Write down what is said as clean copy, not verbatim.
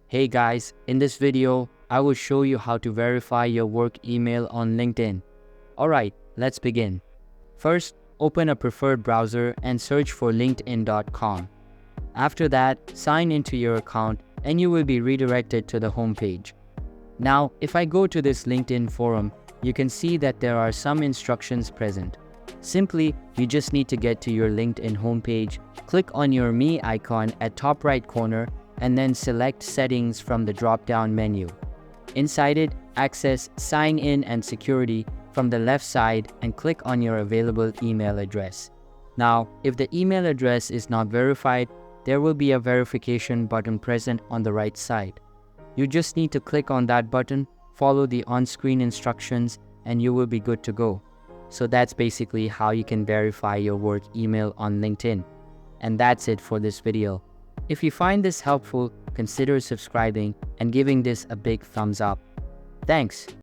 Hey guys, in this video, I will show you how to verify your work email on LinkedIn. Alright, let's begin. First, open a preferred browser and search for linkedin.com. After that, sign into your account and you will be redirected to the home page. Now, if I go to this LinkedIn forum, you can see that there are some instructions present. Simply, you just need to get to your LinkedIn homepage, click on your Me icon at top right corner, and then select Settings from the drop-down menu. Inside it, access Sign In and Security from the left side and click on your available email address. Now, if the email address is not verified, there will be a verification button present on the right side. You just need to click on that button, follow the on-screen instructions, and you will be good to go. So that's basically how you can verify your work email on LinkedIn. And that's it for this video. If you find this helpful, consider subscribing and giving this a big thumbs up. Thanks.